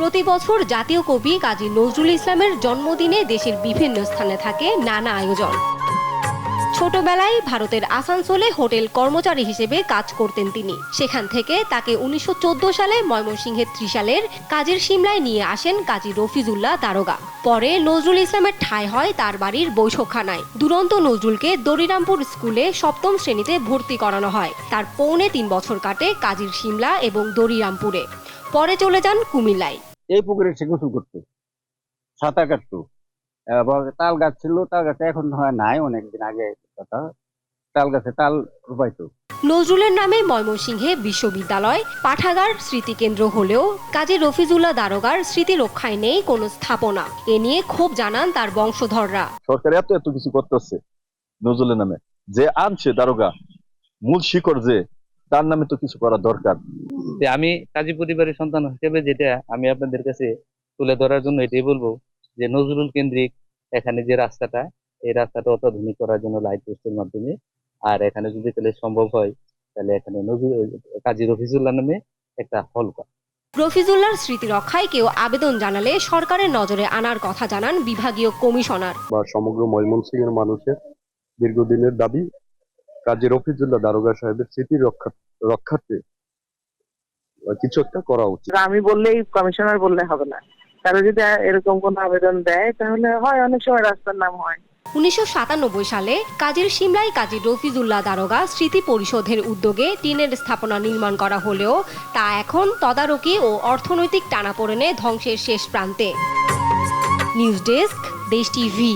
প্রতি বছর জাতীয় কবি কাজী নজরুল ইসলামের জন্মদিনে দেশের বিভিন্ন স্থানে থাকে নানা আয়োজন। ছোটবেলায় ভারতের আসানসোলে হোটেল কর্মচারী হিসেবে কাজ করতেন তিনি। সেখান থেকে তাকে 1914 সালে ময়মনসিংহের ত্রিশালের কাজীর সিমলায় নিয়ে আসেন কাজী রফিজুল্লাহ দারোগা। পরে নজরুল ইসলামের ঠাঁই হয় তার বাড়ির বৈঠকখানায়। দুরন্ত নজরুলকে দড়িরামপুর স্কুলে সপ্তম শ্রেণীতে ভর্তি করানো হয়। তার পৌনে 3 বছর কাটে কাজীর সিমলা এবং দড়িরামপুরে। পরে চলে যান কুমিল্লায়। এই পুকুরে সে গোসল করতো, সাঁতার কাটতো। তাল গাছ ছিল, তাল গাছে এখন হয় নাই, অনেকদিন আগে কথা। তাল গাছে তাল রুপাইতো। নজরুলের নামে ময়মনসিংহে বিশ্ববিদ্যালয়, পাঠাগার, স্মৃতিকেন্দ্র হলেও কাজী রফিজুল্লাহ দারোগার স্মৃতি রক্ষায় নেই কোনো স্থাপনা। এ নিয়ে ক্ষোভ জানান তার বংশধররা। সরকার এত কিছু করতেছে নজরুলের নামে, যে আনছে দারোগা, মূল শিকড় যে, তার নামে তো কিছু করা দরকার। আমি কাজী পরিবারের সন্তান হিসেবে যেটা আমি আপনাদের কাছে তুলে ধরার জন্য এটাই বলবো যে নজরুল কেন্দ্রিক এখানে যে রাস্তাটা, এই রাস্তাটা অত্যাধুনিক করার জন্য লাইট পোস্টের মাধ্যমে, আর এখানে যদি তাহলে সম্ভব হয় তাহলে এখানে কাজী রফিজুল্লাহ নামে একটা হল করা। রফিজুল্লাহর স্মৃতি রক্ষায় কেউ আবেদন জানালে সরকারের নজরে আনার কথা জানান বিভাগীয় কমিশনার। বা সমগ্র ময়মনসিংহের মানুষের দীর্ঘদিনের দাবি কাজী রফিজুল্লাহ দারোগা সাহেবের স্মৃতি রক্ষার্থে কিছু একটা করা উচিত। আমি বললেই কমিশনার বললে হবে না, তারা যদি এরকম কোন আবেদন দেয় তাহলে হয়, অনেক সময় রাস্তার নাম হয়। 1997 সালে কাজীর সিমলায় কাজী রফিজুল্লাহ দারোগা স্মৃতি পরিষদের উদ্যোগে টিনের স্থাপনা নির্মাণ করা হলেও তা এখন তদারকি ও অর্থনৈতিক টানাপোড়েনে ধ্বংসের শেষ প্রান্তে। নিউজ ডেস্ক, দেশ টিভি।